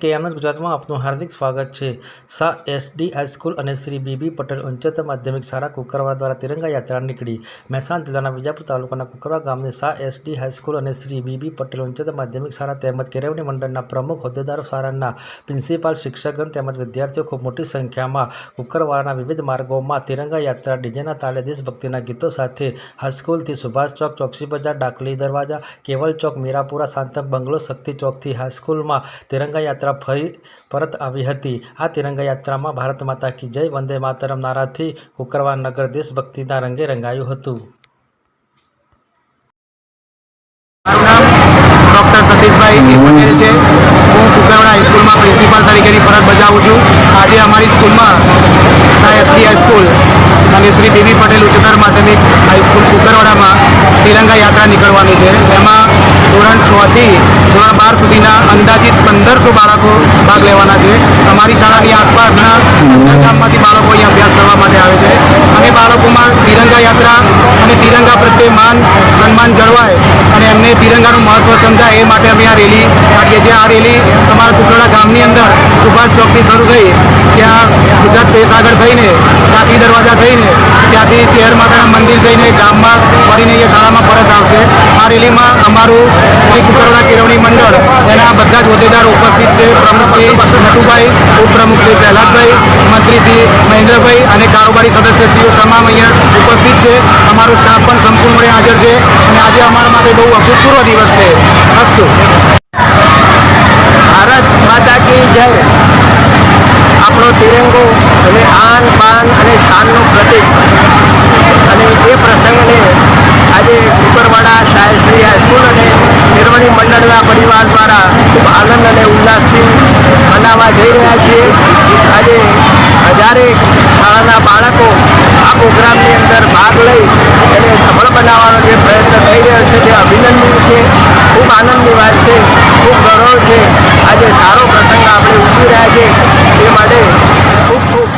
KMS ગુજરાતમાં આપનું હાર્દિક સ્વાગત છે। શાહ એસડી હાઈસ્કૂલ અને શ્રી બીબી પટેલ ઉચ્ચતર માધ્યમિક શાળા કુકરવાડા દ્વારા તિરંગા યાત્રા નીકળી। મહેસાણા જિલ્લાના વિજાપુર તાલુકાના કુકરવાડા ગામની શાહ એસડી હાઈસ્કૂલ અને શ્રી બીબી પટેલ ઉચ્ચતર માધ્યમિક શાળા તેમજ કેળવણી મંડળના પ્રમુખ હોદ્દેદારો, શાળાના પ્રિન્સિપાલ, શિક્ષકગણ તેમજ વિદ્યાર્થીઓ ખૂબ મોટી સંખ્યામાં કુકરવાડાના વિવિધ માર્ગોમાં તિરંગા યાત્રા ડીજેના તાલે દેશભક્તિના ગીતો સાથે હાઈસ્કૂલથી સુભાષ ચોક, ચોકસી બજાર, ડાકલી દરવાજા, કેવલ ચોક, મીરાપુરા, શાંતમ બંગલો, શક્તિ ચોકથી હાઈસ્કૂલમાં તિરંગા યાત્રા ફરી પરત આવી હતી। આ તિરંગા યાત્રામાં ભારત માતા કી જય, વંદે માતરમ નારાથી કુકરવાડા નગર દેશભક્તિના રંગે રંગાયું હતું। મારું નામ ડૉક્ટર સતીશભાઈ પટેલ છે। હું કુકરવાડા હાઈસ્કૂલમાં પ્રિન્સિપાલ તરીકેની ફરજ બજાવું છું। આજે અમારી સ્કૂલમાં શાહ એસડી હાઈસ્કૂલ અને શ્રી બીબી પટેલ ઉચ્ચતર માધ્યમિક હાઈસ્કૂલ કુકરવાડામાં તિરંગા યાત્રા નીકળવાની છે। એમાં ધોરણ 6 થી ધોરણ 12 સુધીના અંદાજિત 1500 બાળકો ભાગ લેવાના છે। અમારી શાળાની આસપાસના 15 ગામમાંથી બાળકો અહીં અભ્યાસ કરવા માટે આવે છે। અમે બાળકોમાં તિરંગા યાત્રા અને તિરંગા પ્રત્યે માન સન્માન જળવાય અને એમને તિરંગાનું મહત્વ સમજાય એ માટે અમે આ રેલી કાઢીએ છીએ। આ રેલી અમારા કુકરવાડા ગામની અંદર સુભાષ ચોકથી શરૂ થઈ, ત્યાં ગુજરાત પ્રેસ આગળ થઈને, ટાંકી દરવાજા થઈને, ત્યાંથી ચેર માતાના મંદિર થઈને ગામમાં ફરીને અહીંયા શાળામાં પરત આવશે। આ રેલીમાં અમારું શ્રી કુકરવાડા કેળવણી મંડળ એના બધા જ હોદ્દેદારો ઉપસ્થિત છે। પ્રમુખ શ્રી નટુભાઈ, ઉપપ્રમુખ શ્રી પ્રહલાદભાઈ, મંત્રી શ્રી મહેન્દ્રભાઈ અને કારોબારી સદસ્યશ્રીઓ તમામ અહીંયા ઉપસ્થિત છે। અમારો સ્ટાફ પણ સંપૂર્ણપણે હાજર છે અને આજે અમારા માટે બહુ અભૂતપૂર્વ દિવસ છે। અસ્તુ। ભારત માતા કી જય। આપણો તિરંગો અને આન બાન અને શાનનું પ્રતીક, અને એ પ્રસંગને આજે કુકરવાડા શાહ એસડી હાઈસ્કૂલ અને કેળવણી મંડળના પરિવાર દ્વારા ખૂબ આનંદ અને ઉલ્લાસથી મનાવવા જઈ રહ્યા છીએ। આજે હજારેક શાળાના બાળકો આ પ્રોગ્રામની અંદર ભાગ લઈ એને સફળ બનાવવાનો જે પ્રયત્ન થઈ રહ્યો છે તે અભિનંદનીય છે। ખૂબ આનંદની વાત છે, ખૂબ ગૌરવ છે। આજે સારો પ્રસંગ આપણે ઉજવી રહ્યા છીએ, એ માટે ખૂબ ખૂબ